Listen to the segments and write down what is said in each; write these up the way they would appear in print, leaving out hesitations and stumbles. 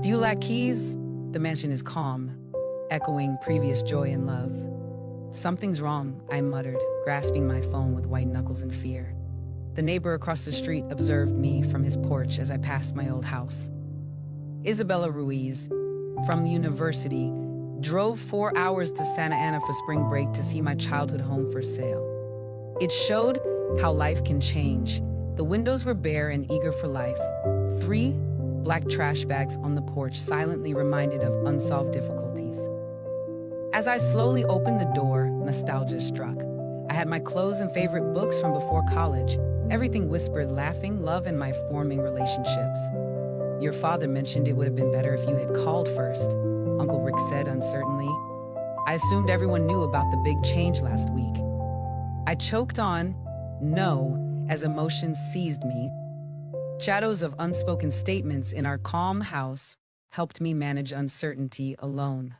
Do you lack keys? The mansion is calm, echoing previous joy and love. Something's wrong, I muttered, grasping my phone with white knuckles in fear. The neighbor across the street observed me from his porch as I passed my old house. Isabella Ruiz, from university, drove 4 hours to Santa Ana for spring break to see my childhood home for sale. It showed how life can change. The windows were bare and eager for life. 3 black trash bags on the porch silently reminded of unsolved difficulties. As I slowly opened the door, nostalgia struck. I had my clothes and favorite books from before college. Everything whispered laughing, love, and my forming relationships. Your father mentioned it would have been better if you had called first, Uncle Rick said uncertainly. I assumed everyone knew about the big change last week. I choked on no as emotion seized me. Shadows of unspoken statements in our calm house helped me manage uncertainty alone.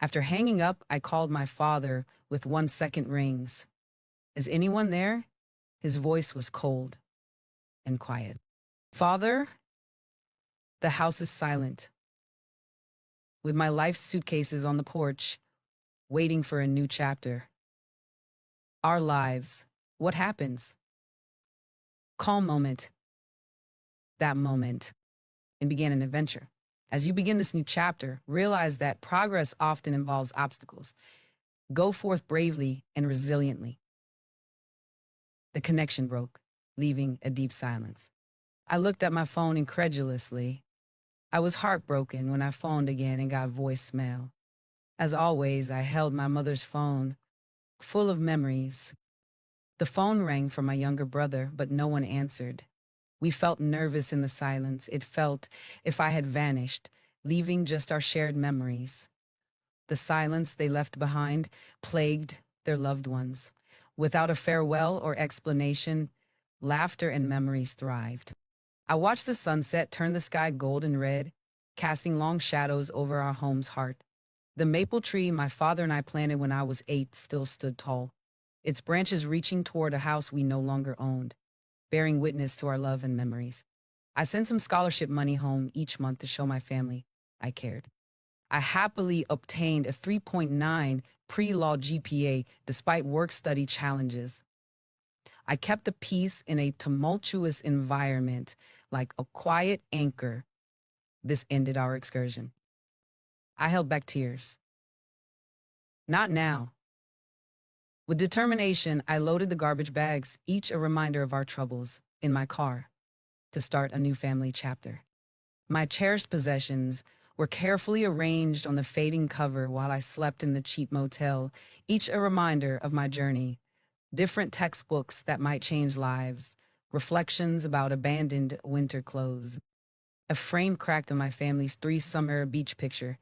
After hanging up, I called my father with 1-second rings. Is anyone there? His voice was cold and quiet. Father? The house is silent. With my life suitcases on the porch, waiting for a new chapter. Our lives. What happens? Calm moment. That moment. And began an adventure. As you begin this new chapter, realize that progress often involves obstacles. Go forth bravely and resiliently. The connection broke, leaving a deep silence. I looked at my phone incredulously. I was heartbroken when I phoned again and got voicemail. As always, I held my mother's phone, full of memories. The phone rang for my younger brother, but no one answered. We felt nervous in the silence. It felt if I had vanished, leaving just our shared memories. The silence they left behind plagued their loved ones. Without a farewell or explanation, laughter and memories thrived. I watched the sunset turn the sky gold and red, casting long shadows over our home's heart. The maple tree my father and I planted when I was 8 still stood tall, its branches reaching toward a house we no longer owned, bearing witness to our love and memories. I sent some scholarship money home each month to show my family I cared. I happily obtained a 3.9 pre-law GPA despite work-study challenges. I kept the peace in a tumultuous environment like a quiet anchor. This ended our excursion. I held back tears. Not now. With determination, I loaded the garbage bags, each a reminder of our troubles, in my car to start a new family chapter. My cherished possessions were carefully arranged on the fading cover while I slept in the cheap motel, each a reminder of my journey. Different textbooks that might change lives, reflections about abandoned winter clothes. A frame cracked on my family's 3-summer beach picture.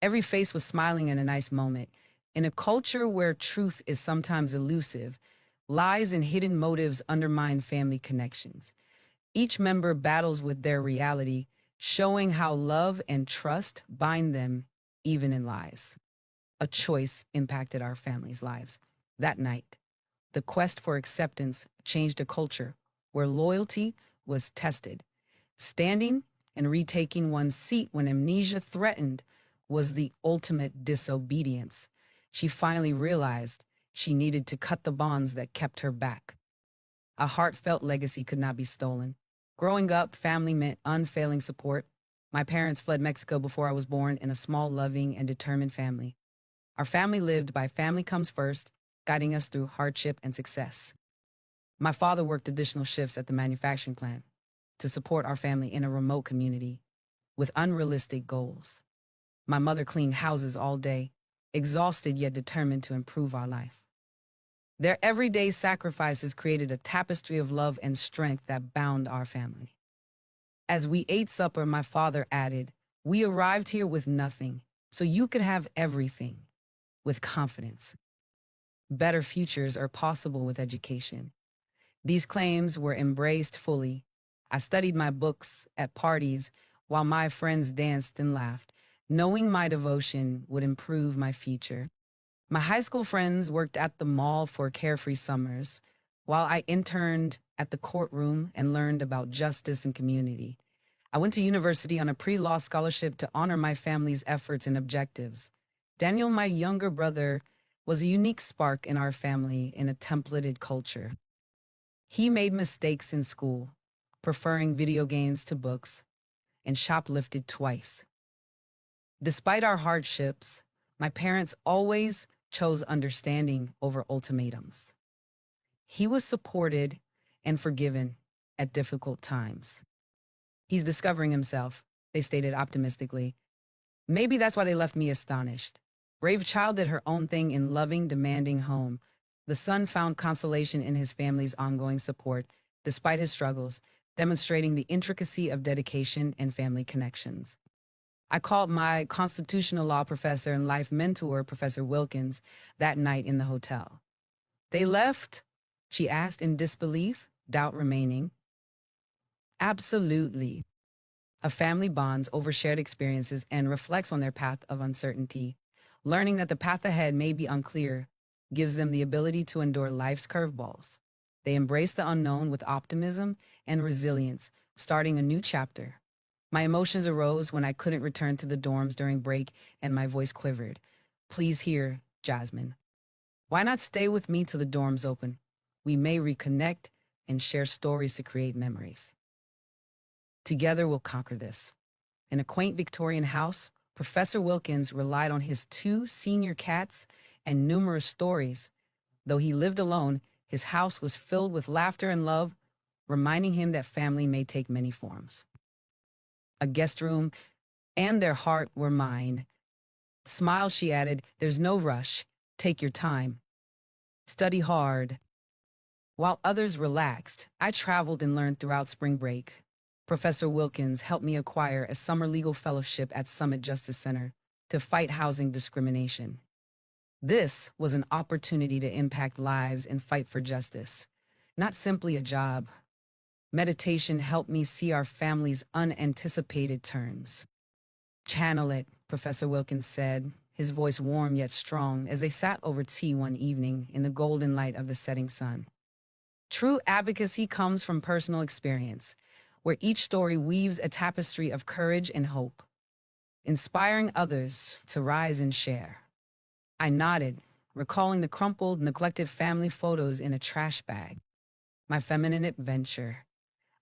Every face was smiling in a nice moment. In a culture where truth is sometimes elusive, lies and hidden motives undermine family connections. Each member battles with their reality, showing how love and trust bind them, even in lies. A choice impacted our family's lives. That night, the quest for acceptance changed a culture where loyalty was tested. Standing and retaking one's seat when amnesia threatened was the ultimate disobedience. She finally realized she needed to cut the bonds that kept her back. A heartfelt legacy could not be stolen. Growing up, family meant unfailing support. My parents fled Mexico before I was born in a small, loving, and determined family. Our family lived by family comes first, guiding us through hardship and success. My father worked additional shifts at the manufacturing plant to support our family in a remote community with unrealistic goals. My mother cleaned houses all day, exhausted yet determined to improve our life. Their everyday sacrifices created a tapestry of love and strength that bound our family. As we ate supper, my father added, "We arrived here with nothing, so you could have everything, with confidence. Better futures are possible with education." These claims were embraced fully. I studied my books at parties while my friends danced and laughed, knowing my devotion would improve my future. My high school friends worked at the mall for carefree summers, while I interned at the courtroom and learned about justice and community. I went to university on a pre-law scholarship to honor my family's efforts and objectives. Daniel, my younger brother, was a unique spark in our family in a templated culture. He made mistakes in school, preferring video games to books, and shoplifted twice. Despite our hardships, my parents always chose understanding over ultimatums. He was supported and forgiven at difficult times. He's discovering himself, they stated optimistically. Maybe that's why they left me astonished. Brave child did her own thing in loving, demanding home. The son found consolation in his family's ongoing support, despite his struggles, demonstrating the intricacy of dedication and family connections. I called my constitutional law professor and life mentor, Professor Wilkins, that night in the hotel. They left? She asked in disbelief, doubt remaining. Absolutely. A family bonds over shared experiences and reflects on their path of uncertainty. Learning that the path ahead may be unclear gives them the ability to endure life's curveballs. They embrace the unknown with optimism and resilience, starting a new chapter. My emotions arose when I couldn't return to the dorms during break and my voice quivered. Please hear, Jasmine. Why not stay with me till the dorms open? We may reconnect and share stories to create memories. Together we'll conquer this. In a quaint Victorian house, Professor Wilkins relied on his 2 senior cats and numerous stories. Though he lived alone, his house was filled with laughter and love, reminding him that family may take many forms. A guest room and their heart were mine. Smile, she added, there's no rush. Take your time. Study hard. While others relaxed, I traveled and learned throughout spring break. Professor Wilkins helped me acquire a summer legal fellowship at Summit Justice Center to fight housing discrimination. This was an opportunity to impact lives and fight for justice, not simply a job. Meditation helped me see our family's unanticipated turns. Channel it, Professor Wilkins said, his voice warm yet strong as they sat over tea one evening in the golden light of the setting sun. True advocacy comes from personal experience, where each story weaves a tapestry of courage and hope, inspiring others to rise and share. I nodded, recalling the crumpled, neglected family photos in a trash bag. My feminine adventure.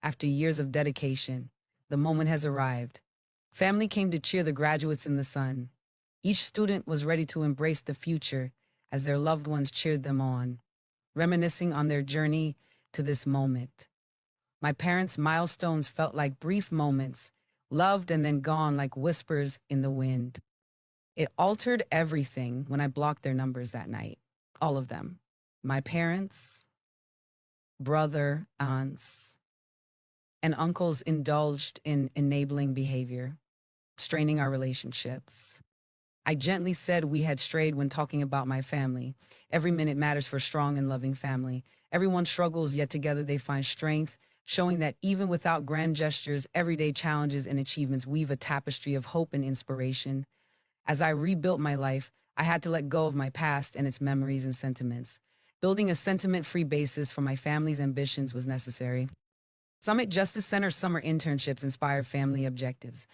After years of dedication, the moment has arrived. Family came to cheer the graduates in the sun. Each student was ready to embrace the future as their loved ones cheered them on, reminiscing on their journey to this moment. My parents' milestones felt like brief moments, loved and then gone like whispers in the wind. It altered everything when I blocked their numbers that night. All of them. My parents, brother, aunts, and uncles indulged in enabling behavior, straining our relationships. I gently said we had strayed when talking about my family. Every minute matters for a strong and loving family. Everyone struggles, yet together they find strength, showing that even without grand gestures, everyday challenges and achievements weave a tapestry of hope and inspiration. As I rebuilt my life, I had to let go of my past and its memories and sentiments. Building a sentiment-free basis for my family's ambitions was necessary. Summit Justice Center summer internships inspired family objectives.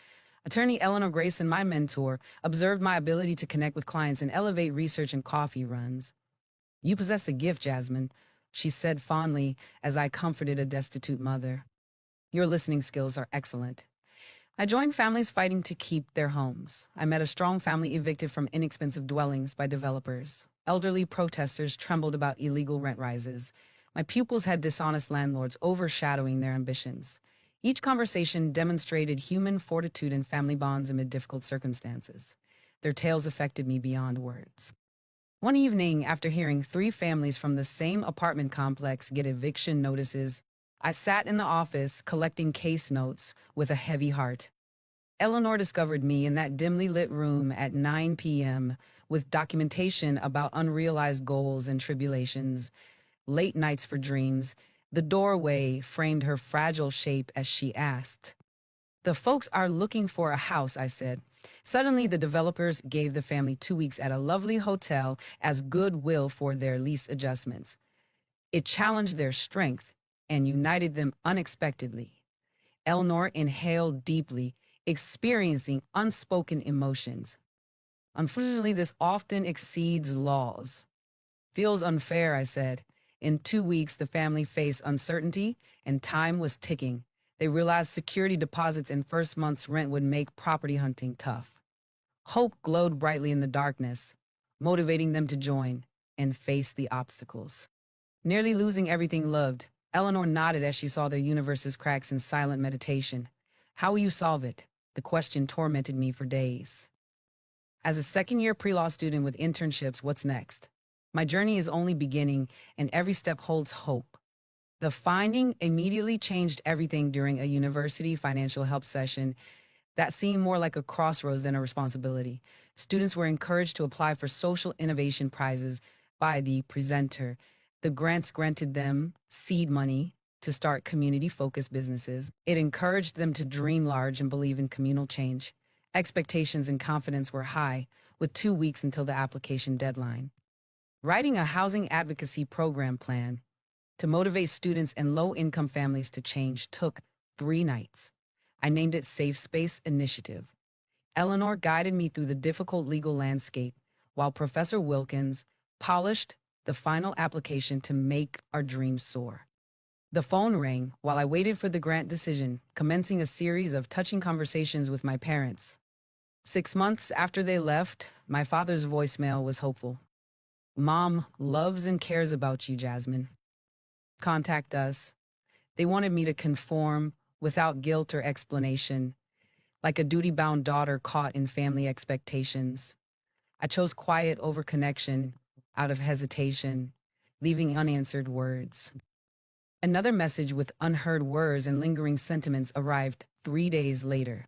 Attorney Eleanor Grayson, my mentor, observed my ability to connect with clients and elevate research and coffee runs. You possess a gift, Jasmine, she said fondly as I comforted a destitute mother. Your listening skills are excellent. I joined families fighting to keep their homes. I met a strong family evicted from inexpensive dwellings by developers. Elderly protesters trembled about illegal rent rises. My pupils had dishonest landlords overshadowing their ambitions. Each conversation demonstrated human fortitude and family bonds amid difficult circumstances. Their tales affected me beyond words. One evening, after hearing 3 families from the same apartment complex get eviction notices, I sat in the office collecting case notes with a heavy heart. Eleanor discovered me in that dimly lit room at 9 p.m. with documentation about unrealized goals and tribulations, late nights for dreams. The doorway framed her fragile shape as she asked. The folks are looking for a house, I said. Suddenly, the developers gave the family 2 weeks at a lovely hotel as goodwill for their lease adjustments. It challenged their strength and united them unexpectedly. Eleanor inhaled deeply, experiencing unspoken emotions. Unfortunately, this often exceeds laws. Feels unfair, I said. In 2 weeks, the family faced uncertainty, and time was ticking. They realized security deposits and first month's rent would make property hunting tough. Hope glowed brightly in the darkness, motivating them to join and face the obstacles. Nearly losing everything loved, Eleanor nodded as she saw their universe's cracks in silent meditation. How will you solve it? The question tormented me for days. As a second-year pre-law student with internships, what's next? My journey is only beginning, and every step holds hope. The finding immediately changed everything during a university financial help session that seemed more like a crossroads than a responsibility. Students were encouraged to apply for social innovation prizes by the presenter. The grants granted them seed money to start community-focused businesses. It encouraged them to dream large and believe in communal change. Expectations and confidence were high, with 2 weeks until the application deadline. Writing a housing advocacy program plan to motivate students and low-income families to change took 3 nights. I named it Safe Space Initiative. Eleanor guided me through the difficult legal landscape, while Professor Wilkins polished the final application to make our dreams soar. The phone rang while I waited for the grant decision, commencing a series of touching conversations with my parents. 6 months after they left, my father's voicemail was hopeful. Mom loves and cares about you, Jasmine. Contact us. They wanted me to conform without guilt or explanation, like a duty-bound daughter caught in family expectations. I chose quiet over connection out of hesitation, leaving unanswered words. Another message with unheard words and lingering sentiments arrived 3 days later.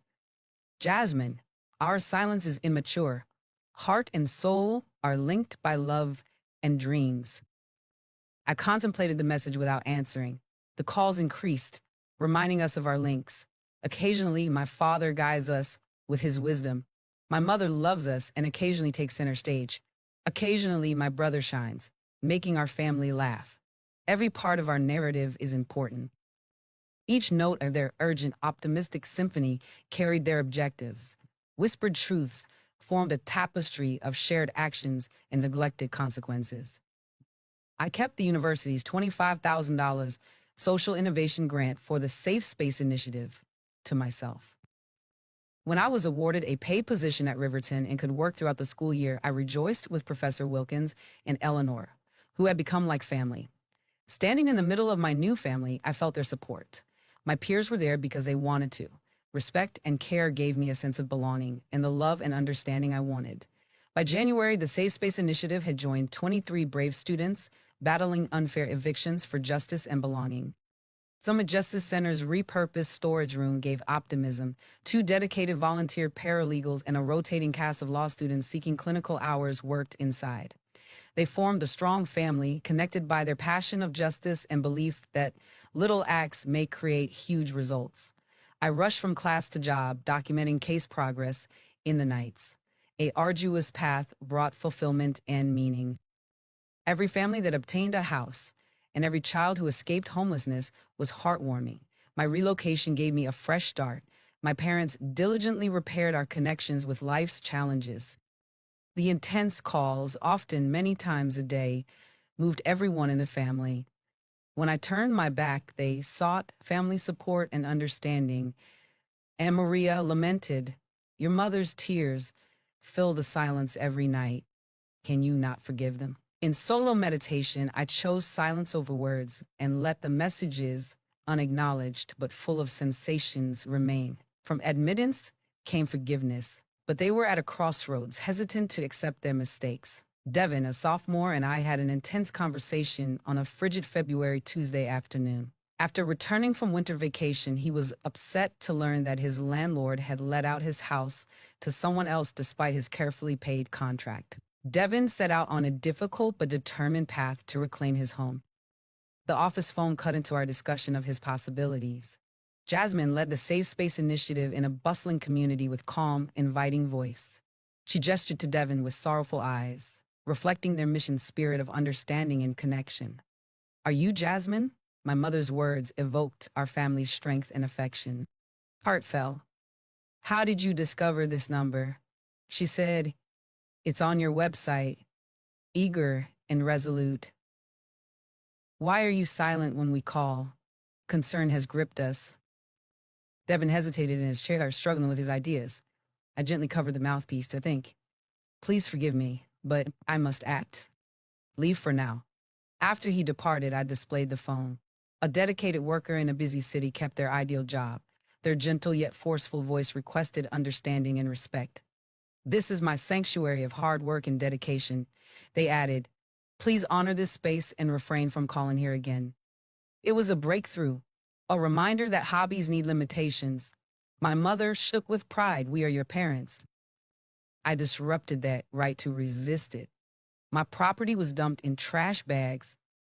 Jasmine, our silence is immature. Heart and soul are linked by love and dreams. I contemplated the message without answering. The calls increased, reminding us of our links. Occasionally, my father guides us with his wisdom. My mother loves us and occasionally takes center stage. Occasionally, my brother shines, making our family laugh. Every part of our narrative is important. Each note of their urgent, optimistic symphony carried their objectives. Whispered truths formed a tapestry of shared actions and neglected consequences. I kept the university's $25,000 social innovation grant for the Safe Space Initiative to myself. When I was awarded a paid position at Riverton and could work throughout the school year, I rejoiced with Professor Wilkins and Eleanor, who had become like family. Standing in the middle of my new family, I felt their support. My peers were there because they wanted to. Respect and care gave me a sense of belonging and the love and understanding I wanted. By January, the Safe Space Initiative had joined 23 brave students, battling unfair evictions for justice and belonging. Summit Justice Center's repurposed storage room gave optimism. 2 dedicated volunteer paralegals and a rotating cast of law students seeking clinical hours worked inside. They formed a strong family, connected by their passion of justice and belief that little acts may create huge results. I rushed from class to job, documenting case progress in the nights. An arduous path brought fulfillment and meaning. Every family that obtained a house and every child who escaped homelessness was heartwarming. My relocation gave me a fresh start. My parents diligently repaired our connections with life's challenges. The intense calls, often many times a day, moved everyone in the family. When I turned my back, they sought family support and understanding. And Maria lamented, "Your mother's tears fill the silence every night. Can you not forgive them?" In solo meditation, I chose silence over words and let the messages, unacknowledged but full of sensations, remain. From admittance came forgiveness, but they were at a crossroads, hesitant to accept their mistakes. Devin, a sophomore, and I had an intense conversation on a frigid February Tuesday afternoon. After returning from winter vacation, he was upset to learn that his landlord had let out his house to someone else despite his carefully paid contract. Devin set out on a difficult but determined path to reclaim his home. The office phone cut into our discussion of his possibilities. Jasmine led the Safe Space Initiative in a bustling community with calm, inviting voice. She gestured to Devin with sorrowful eyes, reflecting their mission's spirit of understanding and connection. "Are you Jasmine?" My mother's words evoked our family's strength and affection. Heart fell. How did you discover this number? She said, it's on your website, eager and resolute. Why are you silent when we call? Concern has gripped us. Devin hesitated in his chair, struggling with his ideas. I gently covered the mouthpiece to think. Please forgive me, but I must act. Leave for now. After he departed, I displayed the phone. A dedicated worker in a busy city kept their ideal job. Their gentle yet forceful voice requested understanding and respect. This is my sanctuary of hard work and dedication. They added, please honor this space and refrain from calling here again. It was a breakthrough, a reminder that hobbies need limitations. My mother shook with pride. We are your parents. I disrupted that right to resist it. My property was dumped in trash bags,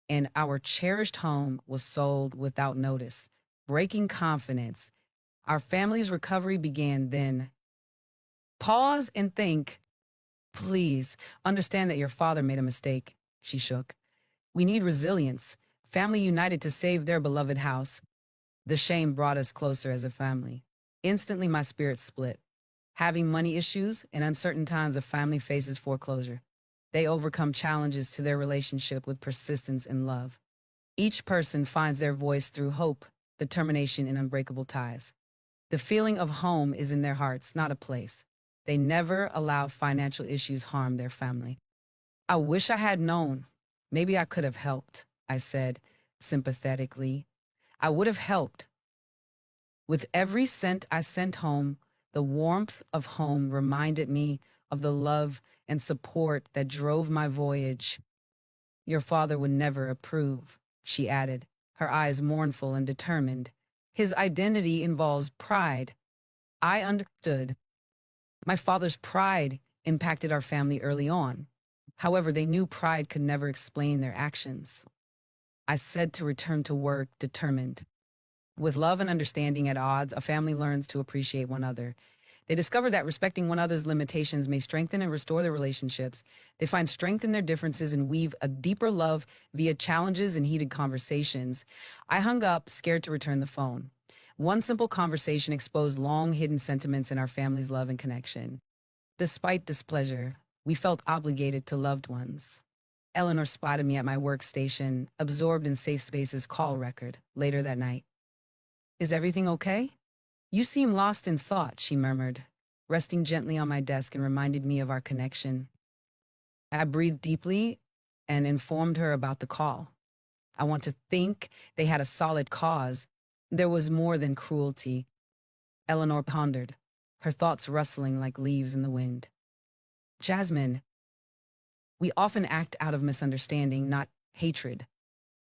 and our cherished home was sold without notice, breaking confidence. Our family's recovery began then. Pause and think. Please understand that your father made a mistake, she shook. We need resilience, family united to save their beloved house. The shame brought us closer as a family. Instantly, my spirit split. Having money issues and uncertain times, a family faces foreclosure. They overcome challenges to their relationship with persistence and love. Each person finds their voice through hope, determination, and unbreakable ties. The feeling of home is in their hearts, not a place. They never allow financial issues harm their family. I wish I had known. Maybe I could have helped, I said sympathetically. I would have helped. With every cent I sent home, the warmth of home reminded me of the love and support that drove my voyage. Your father would never approve, she added, her eyes mournful and determined. His identity involves pride. I understood. My father's pride impacted our family early on. However, they knew pride could never explain their actions. I said to return to work, determined. With love and understanding at odds, a family learns to appreciate one another. They discover that respecting one another's limitations may strengthen and restore their relationships. They find strength in their differences and weave a deeper love via challenges and heated conversations. I hung up, scared to return the phone. One simple conversation exposed long-hidden sentiments in our family's love and connection. Despite displeasure, we felt obligated to loved ones. Eleanor spotted me at my workstation, absorbed in Safe Space's call record, later that night. Is everything okay? You seem lost in thought, she murmured, resting gently on my desk and reminded me of our connection. I breathed deeply and informed her about the call. I want to think they had a solid cause. There was more than cruelty. Eleanor pondered, her thoughts rustling like leaves in the wind. Jasmine, we often act out of misunderstanding, not hatred.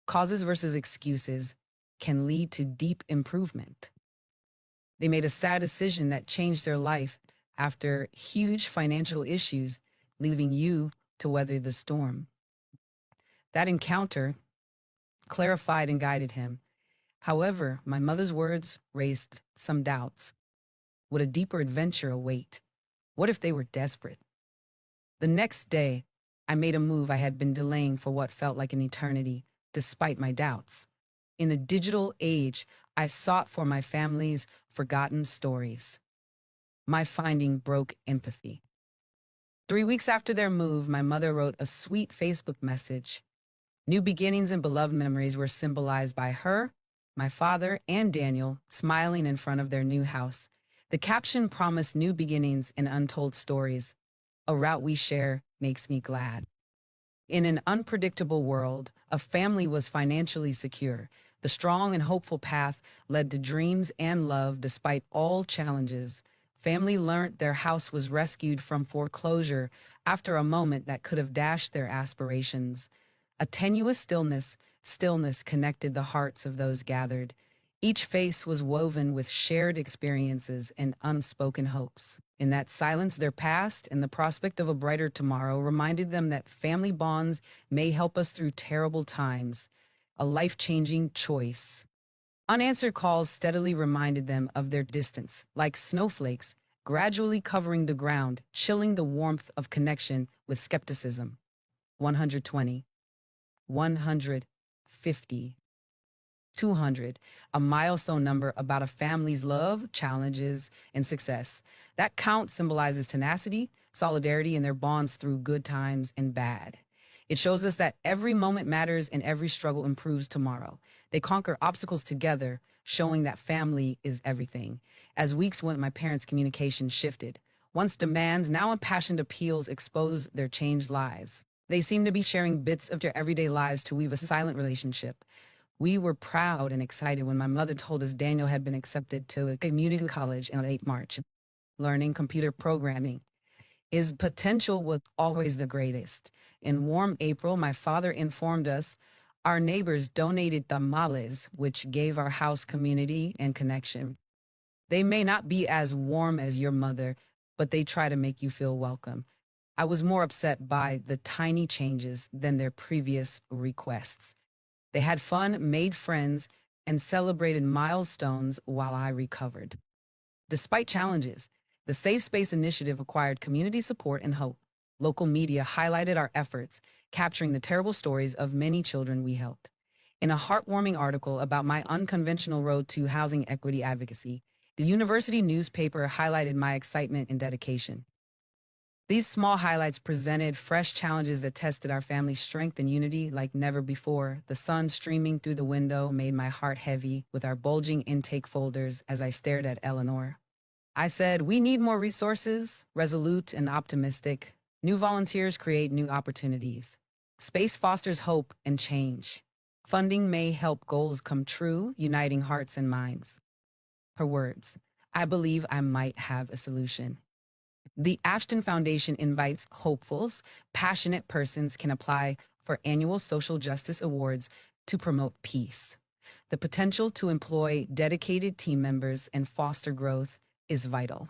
Causes versus excuses can lead to deep improvement. They made a sad decision that changed their life after huge financial issues, leaving you to weather the storm. That encounter clarified and guided him. However, my mother's words raised some doubts. Would a deeper adventure await? What if they were desperate? The next day, I made a move I had been delaying for what felt like an eternity, despite my doubts. In the digital age, I sought for my family's forgotten stories. My finding broke empathy. 3 weeks after their move, my mother wrote a sweet Facebook message. New beginnings and beloved memories were symbolized by her, my father, and Daniel smiling in front of their new house. The caption promised new beginnings and untold stories. A route we share makes me glad. In an unpredictable world, a family was financially secure. The strong and hopeful path led to dreams and love despite all challenges. Family learned their house was rescued from foreclosure after a moment that could have dashed their aspirations. A tenuous stillness connected the hearts of those gathered. Each face was woven with shared experiences and unspoken hopes. In that silence, their past and the prospect of a brighter tomorrow reminded them that family bonds may help us through terrible times, a life-changing choice. Unanswered calls steadily reminded them of their distance, like snowflakes, gradually covering the ground, chilling the warmth of connection with skepticism. 120. 150. 200, a milestone number about a family's love, challenges, and success. That count symbolizes tenacity, solidarity, and their bonds through good times and bad. It shows us that every moment matters and every struggle improves tomorrow. They conquer obstacles together, showing that family is everything. As weeks went, my parents' communication shifted. Once demands, now impassioned appeals exposed their changed lives. They seemed to be sharing bits of their everyday lives to weave a silent relationship. We were proud and excited when my mother told us Daniel had been accepted to a community college in late March, learning computer programming. His potential was always the greatest. In warm April, my father informed us our neighbors donated tamales, which gave our house community and connection. They may not be as warm as your mother, but they try to make you feel welcome. I was more upset by the tiny changes than their previous requests. They had fun, made friends, and celebrated milestones while I recovered. Despite challenges, the Safe Space Initiative acquired community support and hope. Local media highlighted our efforts, capturing the terrible stories of many children we helped. In a heartwarming article about my unconventional road to housing equity advocacy, the university newspaper highlighted my excitement and dedication. These small highlights presented fresh challenges that tested our family's strength and unity like never before. The sun streaming through the window made my heart heavy with our bulging intake folders as I stared at Eleanor. I said, "We need more resources," resolute and optimistic. New volunteers create new opportunities. Space fosters hope and change. Funding may help goals come true, uniting hearts and minds. Her words, "I believe I might have a solution." The Ashton Foundation invites hopefuls. Passionate persons can apply for annual social justice awards to promote peace. The potential to employ dedicated team members and foster growth is vital.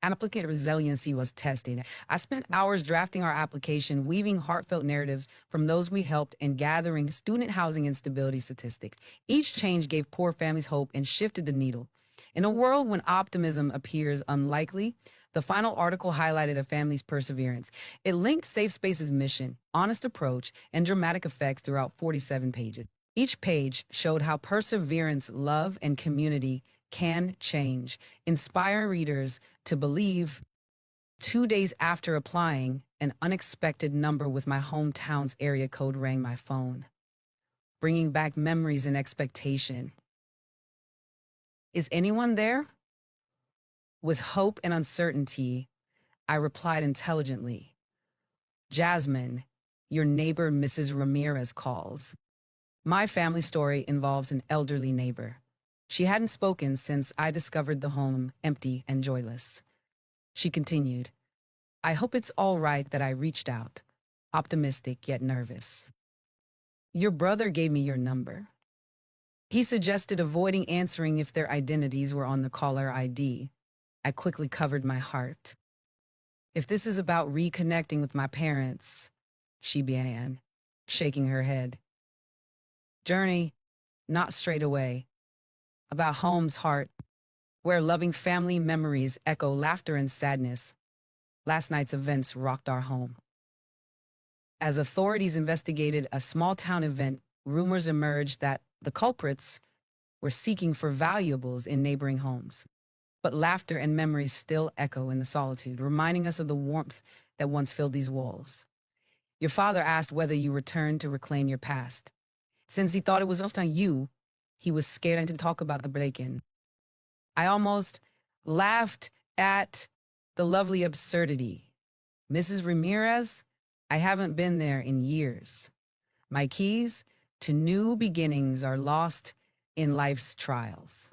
Applicant resiliency was tested. I spent hours drafting our application, weaving heartfelt narratives from those we helped, and gathering student housing instability statistics. Each change gave poor families hope and shifted the needle. In a world when optimism appears unlikely, the final article highlighted a family's perseverance. It linked Safe Space's mission, honest approach, and dramatic effects throughout 47 pages. Each page showed how perseverance, love, and community can change, inspire readers to believe. 2 days after applying, an unexpected number with my hometown's area code rang my phone, bringing back memories and expectation. "Is anyone there?" With hope and uncertainty, I replied intelligently, "Jasmine, your neighbor Mrs. Ramirez calls." My family story involves an elderly neighbor. She hadn't spoken since I discovered the home empty and joyless. She continued, "I hope it's all right that I reached out, optimistic yet nervous. Your brother gave me your number. He suggested avoiding answering if their identities were on the caller ID. I quickly covered my heart. If this is about reconnecting with my parents," she began, shaking her head. "Journey, not straight away. About home's heart, where loving family memories echo laughter and sadness. Last night's events rocked our home. As authorities investigated a small-town event, rumors emerged that the culprits were seeking for valuables in neighboring homes. But laughter and memories still echo in the solitude, reminding us of the warmth that once filled these walls. Your father asked whether you returned to reclaim your past. Since he thought it was just on you, he was scared to talk about the break-in. I almost laughed at the lovely absurdity. Mrs. Ramirez, I haven't been there in years. My keys to new beginnings are lost in life's trials."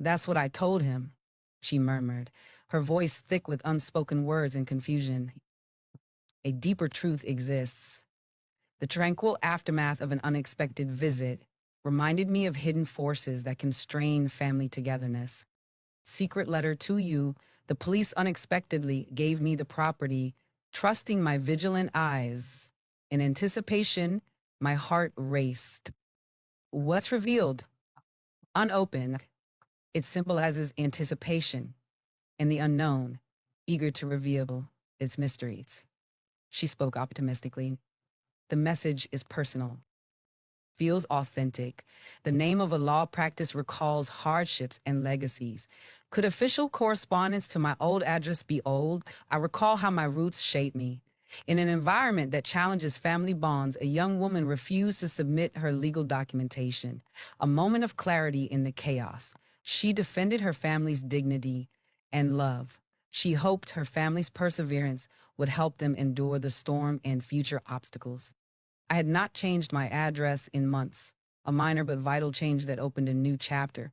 "That's what I told him," she murmured, her voice thick with unspoken words and confusion. "A deeper truth exists. The tranquil aftermath of an unexpected visit reminded me of hidden forces that can strain family togetherness. Secret letter to you, the police unexpectedly gave me the property, trusting my vigilant eyes. In anticipation, my heart raced. What's revealed? Unopened. It symbolizes anticipation and the unknown, eager to reveal its mysteries." She spoke optimistically. "The message is personal. feels authentic. The name of a law practice recalls hardships and legacies. Could official correspondence to my old address be old? I recall how my roots shaped me. In an environment that challenges family bonds, a young woman refused to submit her legal documentation. A moment of clarity in the chaos. She defended her family's dignity and love. She hoped her family's perseverance would help them endure the storm and future obstacles. I had not changed my address in months, a minor but vital change that opened a new chapter.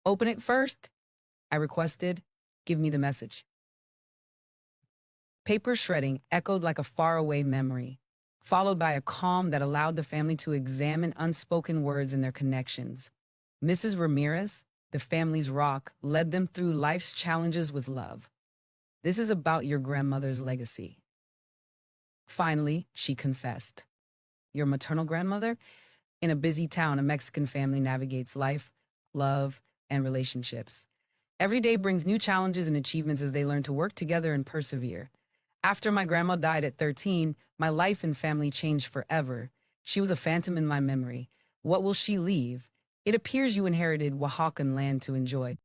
Open it first, I requested. Give me the message. Paper shredding echoed like a faraway memory, followed by a calm that allowed the family to examine unspoken words and their connections. Mrs. Ramirez, the family's rock, led them through life's challenges with love. This is about your grandmother's legacy. Finally, she confessed. Your maternal grandmother? In a busy town, a Mexican family navigates life, love, and relationships. Every day brings new challenges and achievements as they learn to work together and persevere. After my grandma died at 13, my life and family changed forever. She was a phantom in my memory. What will she leave? It appears you inherited Oaxacan land to enjoy.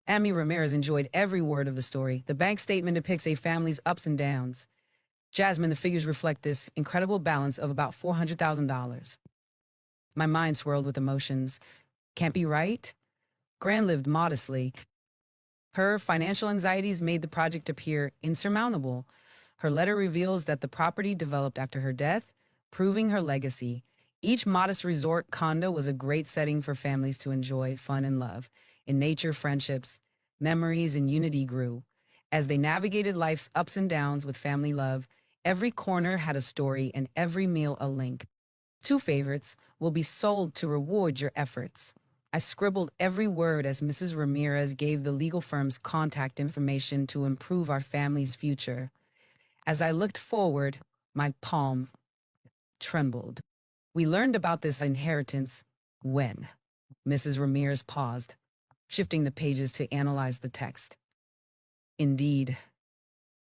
Amy Ramirez enjoyed every word of the story. The bank statement depicts a family's ups and downs. Jasmine, the figures reflect this incredible balance of about $400,000. My mind swirled with emotions. Can't be right? Gran lived modestly. Her financial anxieties made the project appear insurmountable. Her letter reveals that the property developed after her death, proving her legacy. Each modest resort condo was a great setting for families to enjoy fun and love. In nature, friendships, memories, and unity grew. As they navigated life's ups and downs with family love, every corner had a story and every meal a link. 2 favorites will be sold to reward your efforts. I scribbled every word as Mrs. Ramirez gave the legal firm's contact information to improve our family's future. As I looked forward, my palm trembled. We learned about this inheritance when Mrs. Ramirez paused, shifting the pages to analyze the text. Indeed,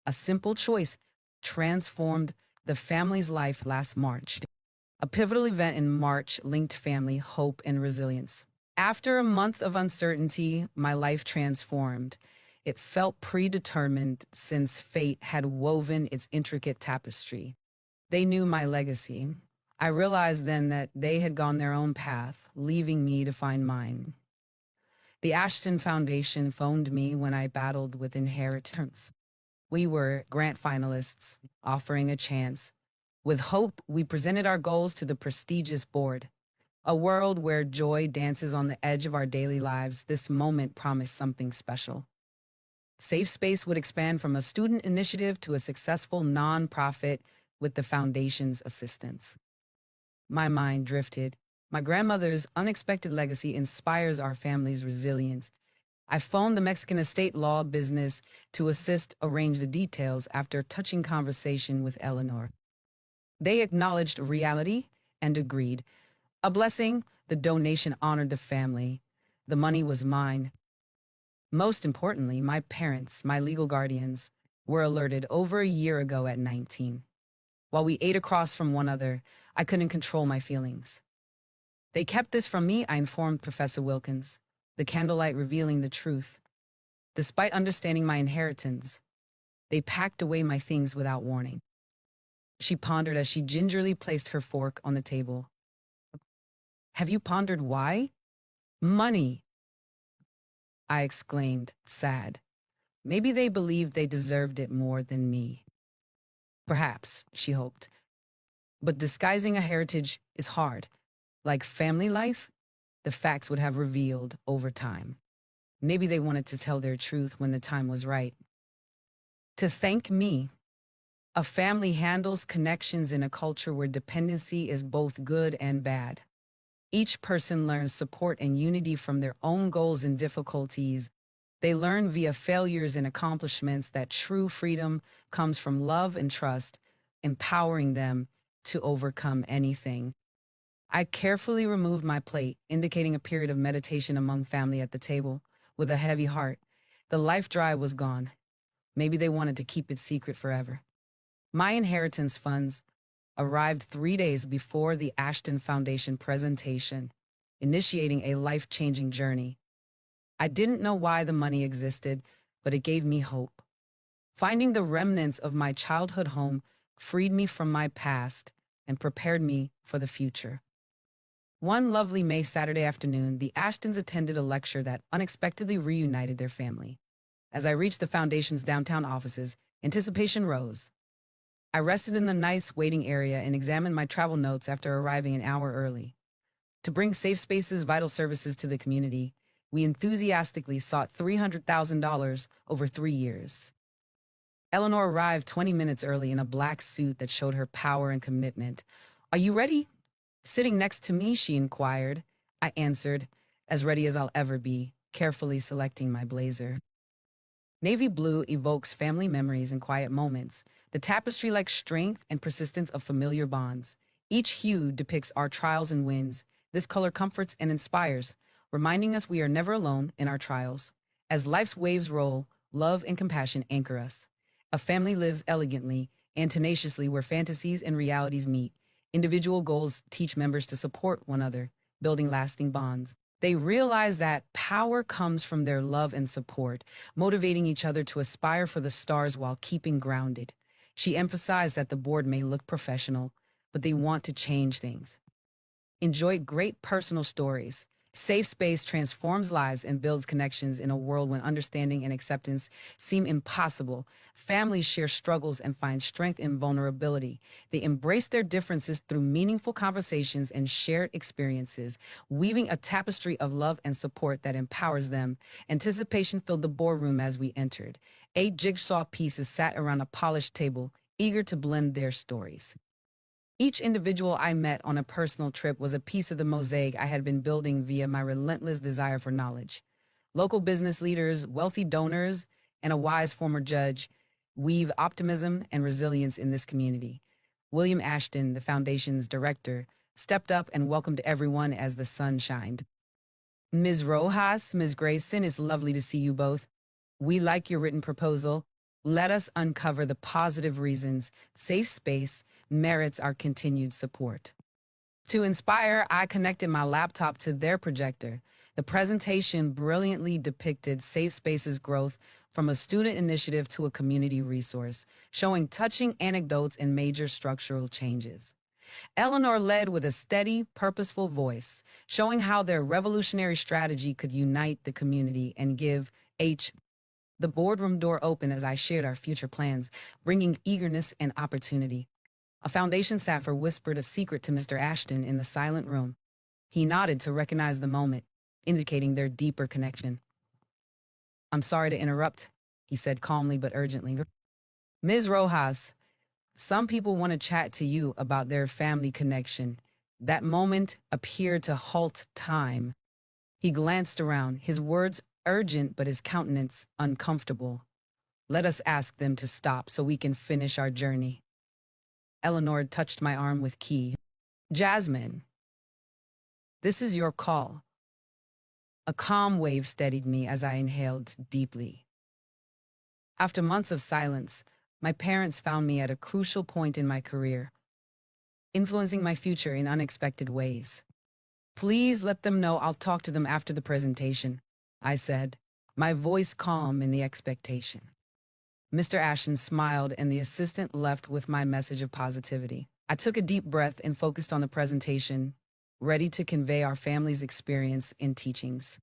a simple choice transformed the family's life last March. A pivotal event in March linked family, hope, and resilience. After a month of uncertainty, my life transformed. It felt predetermined since fate had woven its intricate tapestry. They knew my legacy. I realized then that they had gone their own path, leaving me to find mine. The Ashton Foundation phoned me when I battled with inheritance. We were grant finalists, offering a chance. With hope, we presented our goals to the prestigious board. A world where joy dances on the edge of our daily lives, this moment promised something special. Safe Space would expand from a student initiative to a successful nonprofit with the foundation's assistance. My mind drifted. My grandmother's unexpected legacy inspires our family's resilience. I phoned the Mexican estate law business to assist arrange the details after a touching conversation with Eleanor. They acknowledged reality and agreed. A blessing, the donation honored the family. The money was mine. Most importantly, my parents, my legal guardians, were alerted over a year ago at 19. While we ate across from one another, I couldn't control my feelings. They kept this from me, I informed Professor Wilkins, the candlelight revealing the truth. Despite understanding my inheritance, they packed away my things without warning. She pondered as she gingerly placed her fork on the table. Have you pondered why? Money, I exclaimed, sad. Maybe they believed they deserved it more than me. Perhaps, she hoped. But disguising a heritage is hard. Like family life, the facts would have revealed over time. Maybe they wanted to tell their truth when the time was right. To thank me, a family handles connections in a culture where dependency is both good and bad. Each person learns support and unity from their own goals and difficulties. They learn via failures and accomplishments that true freedom comes from love and trust, empowering them to overcome anything. I carefully removed my plate, indicating a period of meditation among family at the table. With a heavy heart, the life drive was gone. Maybe they wanted to keep it secret forever. My inheritance funds, arrived 3 days before the Ashton Foundation presentation, initiating a life-changing journey. I didn't know why the money existed, but it gave me hope. Finding the remnants of my childhood home freed me from my past and prepared me for the future. One lovely May Saturday afternoon, the Ashtons attended a lecture that unexpectedly reunited their family. As I reached the foundation's downtown offices, anticipation rose. I rested in the nice waiting area and examined my travel notes after arriving an hour early. To bring Safe Space's vital services to the community, we enthusiastically sought $300,000 over 3 years. Eleanor arrived 20 minutes early in a black suit that showed her power and commitment. "Are you ready?" Sitting next to me, she inquired. I answered, as ready as I'll ever be, carefully selecting my blazer. Navy blue evokes family memories and quiet moments, the tapestry-like strength and persistence of familiar bonds. Each hue depicts our trials and wins. This color comforts and inspires, reminding us we are never alone in our trials. As life's waves roll, love and compassion anchor us. A family lives elegantly and tenaciously where fantasies and realities meet. Individual goals teach members to support one another, building lasting bonds. They realize that power comes from their love and support, motivating each other to aspire for the stars while keeping grounded. She emphasized that the board may look professional, but they want to change things. Enjoy great personal stories. Safe Space transforms lives and builds connections in a world when understanding and acceptance seem impossible. Families share struggles and find strength in vulnerability. They embrace their differences through meaningful conversations and shared experiences, weaving a tapestry of love and support that empowers them. Anticipation filled the boardroom as we entered. 8 jigsaw pieces sat around a polished table, eager to blend their stories. Each individual I met on a personal trip was a piece of the mosaic I had been building via my relentless desire for knowledge. Local business leaders, wealthy donors, and a wise former judge weave optimism and resilience in this community. William Ashton, the foundation's director, stepped up and welcomed everyone as the sun shined. "Ms. Rojas, Ms. Grayson, it's lovely to see you both. We like your written proposal. Let us uncover the positive reasons Safe Space merits our continued support." To inspire, I connected my laptop to their projector. The presentation brilliantly depicted Safe Space's growth from a student initiative to a community resource, showing touching anecdotes and major structural changes. Eleanor led with a steady, purposeful voice, showing how their revolutionary strategy could unite the community and give the boardroom door opened as I shared our future plans, bringing eagerness and opportunity. A foundation staffer whispered a secret to Mr. Ashton in the silent room. He nodded to recognize the moment, indicating their deeper connection. "I'm sorry to interrupt," he said calmly but urgently. "Ms. Rojas, some people want to chat to you about their family connection." That moment appeared to halt time. He glanced around, his words urgent but his countenance uncomfortable. "Let us ask them to stop so we can finish our journey." Eleanor touched my arm with key. "Jasmine, this is your call." A calm wave steadied me as I inhaled deeply. After months of silence, my parents found me at a crucial point in my career, influencing my future in unexpected ways. "Please let them know I'll talk to them after the presentation," I said, my voice calm in the expectation. Mr. Ashton smiled and the assistant left with my message of positivity. I took a deep breath and focused on the presentation, ready to convey our family's experience in teachings.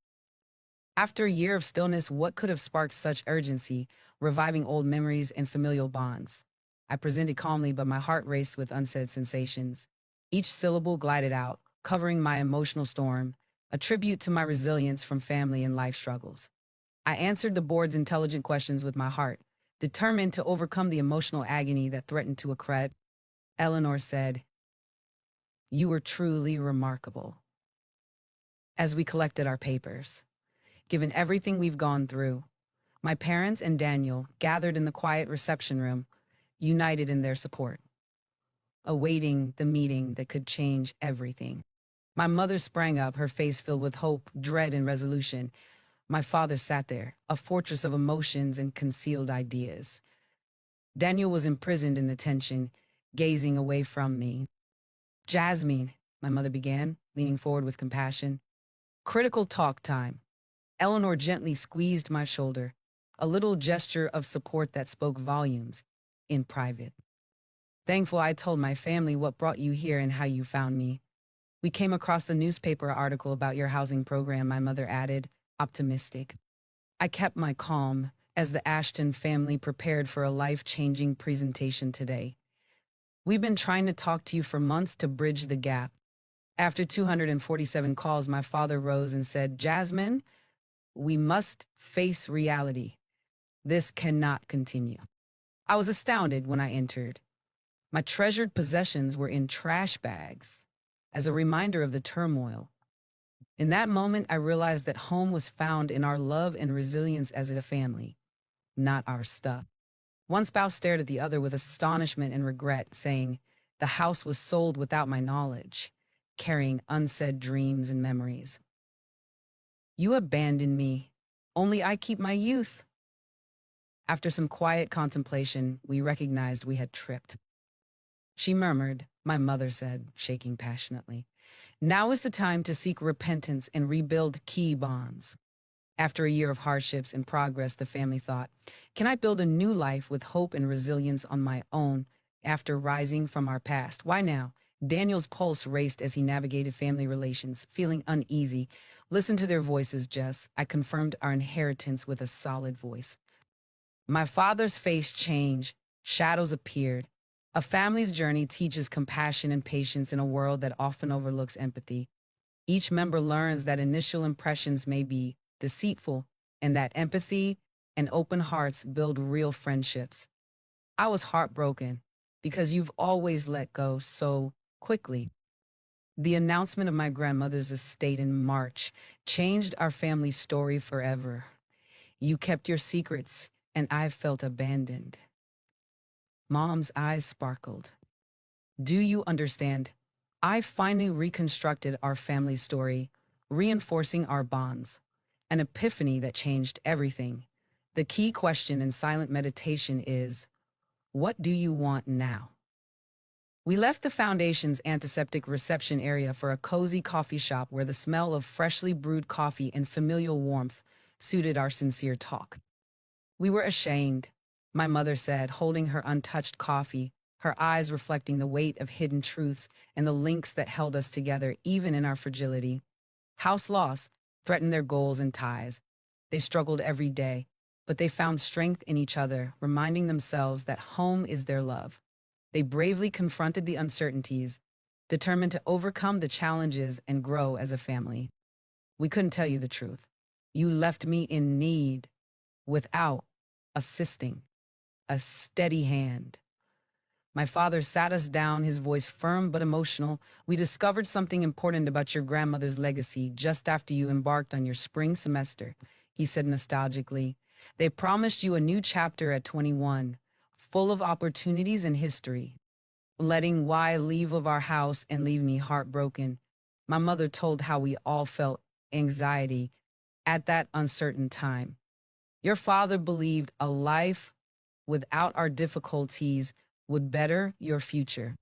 After a year of stillness, what could have sparked such urgency, reviving old memories and familial bonds? I presented calmly, but my heart raced with unsaid sensations. Each syllable glided out, covering my emotional storm, a tribute to my resilience from family and life struggles. I answered the board's intelligent questions with my heart, determined to overcome the emotional agony that threatened to accrete. Eleanor said, "You were truly remarkable." As we collected our papers, given everything we've gone through, my parents and Daniel gathered in the quiet reception room, united in their support, awaiting the meeting that could change everything. My mother sprang up, her face filled with hope, dread, and resolution. My father sat there, a fortress of emotions and concealed ideas. Daniel was imprisoned in the tension, gazing away from me. Jasmine, my mother began, leaning forward with compassion. Critical talk time. Eleanor gently squeezed my shoulder, a little gesture of support that spoke volumes in private. Thankful I told my family what brought you here and how you found me. We came across the newspaper article about your housing program, my mother added, optimistic. I kept my calm as the Ashton family prepared for a life-changing presentation today. We've been trying to talk to you for months to bridge the gap. After 247 calls, my father rose and said, Jasmine, we must face reality. This cannot continue. I was astounded when I entered. My treasured possessions were in trash bags, as a reminder of the turmoil. In that moment, I realized that home was found in our love and resilience as a family, not our stuff. One spouse stared at the other with astonishment and regret, saying, the house was sold without my knowledge, carrying unsaid dreams and memories. You abandoned me. Only I keep my youth. After some quiet contemplation, we recognized we had tripped. She murmured, my mother said, shaking passionately. Now is the time to seek repentance and rebuild key bonds. After a year of hardships and progress, the family thought, can I build a new life with hope and resilience on my own after rising from our past? Why now? Daniel's pulse raced as he navigated family relations, feeling uneasy. Listen to their voices, Jess. I confirmed our inheritance with a solid voice. My father's face changed. Shadows appeared. A family's journey teaches compassion and patience in a world that often overlooks empathy. Each member learns that initial impressions may be deceitful and that empathy and open hearts build real friendships. I was heartbroken because you've always let go so quickly. The announcement of my grandmother's estate in March changed our family story forever. You kept your secrets, and I felt abandoned. Mom's eyes sparkled. Do you understand? I finally reconstructed our family story, reinforcing our bonds. An epiphany that changed everything. The key question in silent meditation is, what do you want now? We left the foundation's antiseptic reception area for a cozy coffee shop where the smell of freshly brewed coffee and familial warmth suited our sincere talk. We were ashamed, my mother said, holding her untouched coffee, her eyes reflecting the weight of hidden truths and the links that held us together even in our fragility. House loss threatened their goals and ties. They struggled every day, but they found strength in each other, reminding themselves that home is their love. They bravely confronted the uncertainties, determined to overcome the challenges and grow as a family. We couldn't tell you the truth. You left me in need, without assisting, a steady hand. My father sat us down, his voice firm but emotional. We discovered something important about your grandmother's legacy just after you embarked on your spring semester, he said nostalgically. They promised you a new chapter at 21, full of opportunities and history. Letting Y leave of our house and leave me heartbroken. My mother told how we all felt anxiety at that uncertain time. Your father believed a life without our difficulties would better your future.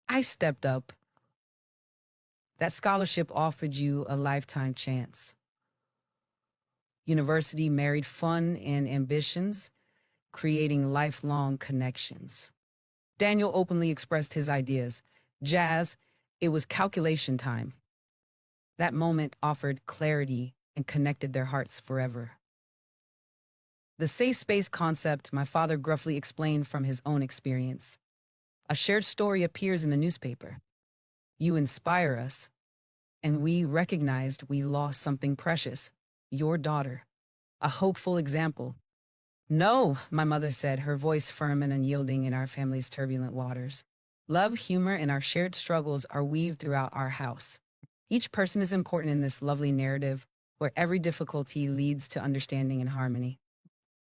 I stepped up. That scholarship offered you a lifetime chance. University married fun and ambitions, creating lifelong connections. Daniel openly expressed his ideas. Jazz, it was calculation time. That moment offered clarity and connected their hearts forever. The safe space concept my father gruffly explained from his own experience. A shared story appears in the newspaper. You inspire us, and we recognized we lost something precious, your daughter, a hopeful example. No, my mother said, her voice firm and unyielding in our family's turbulent waters. Love, humor, and our shared struggles are weaved throughout our house. Each person is important in this lovely narrative where every difficulty leads to understanding and harmony.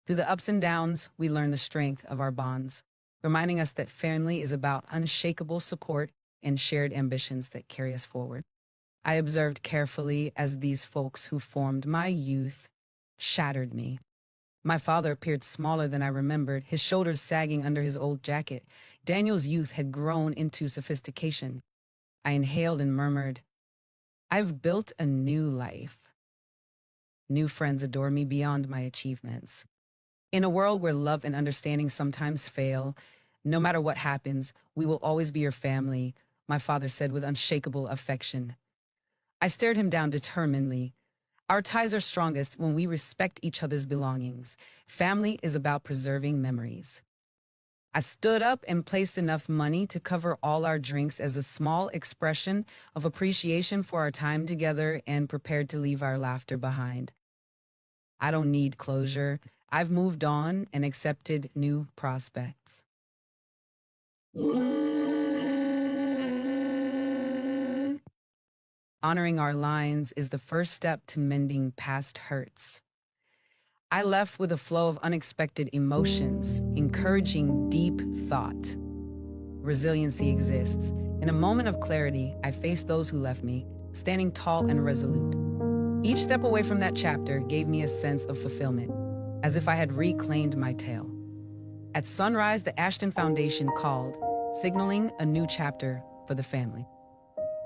Through the ups and downs, we learn the strength of our bonds, reminding us that family is about unshakable support and shared ambitions that carry us forward. I observed carefully as these folks who formed my youth shattered me. My father appeared smaller than I remembered, his shoulders sagging under his old jacket. Daniel's youth had grown into sophistication. I inhaled and murmured, I've built a new life. New friends adore me beyond my achievements. In a world where love and understanding sometimes fail, no matter what happens, we will always be your family, my father said with unshakable affection. I stared him down determinedly. Our ties are strongest when we respect each other's belongings. Family is about preserving memories. I stood up and placed enough money to cover all our drinks as a small expression of appreciation for our time together and prepared to leave our laughter behind. I don't need closure. I've moved on and accepted new prospects. Honoring our lines is the first step to mending past hurts. I left with a flow of unexpected emotions, encouraging deep thought. Resiliency exists. In a moment of clarity, I faced those who left me, standing tall and resolute. Each step away from that chapter gave me a sense of fulfillment, as if I had reclaimed my tale. At sunrise, the Ashton Foundation called, signaling a new chapter for the family.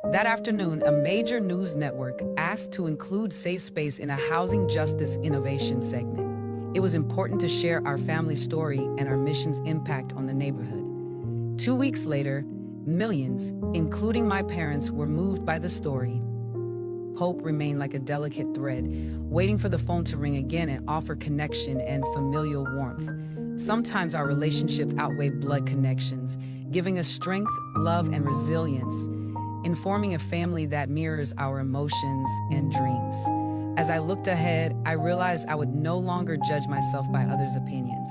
That afternoon, a major news network asked to include Safe Space in a housing justice innovation segment. It was important to share our family story and our mission's impact on the neighborhood. 2 weeks later, millions, including my parents, were moved by the story. Hope remained like a delicate thread, waiting for the phone to ring again and offer connection and familial warmth. Sometimes our relationships outweigh blood connections, giving us strength, love, and resilience, informing a family that mirrors our emotions and dreams. As I looked ahead, I realized I would no longer judge myself by others' opinions.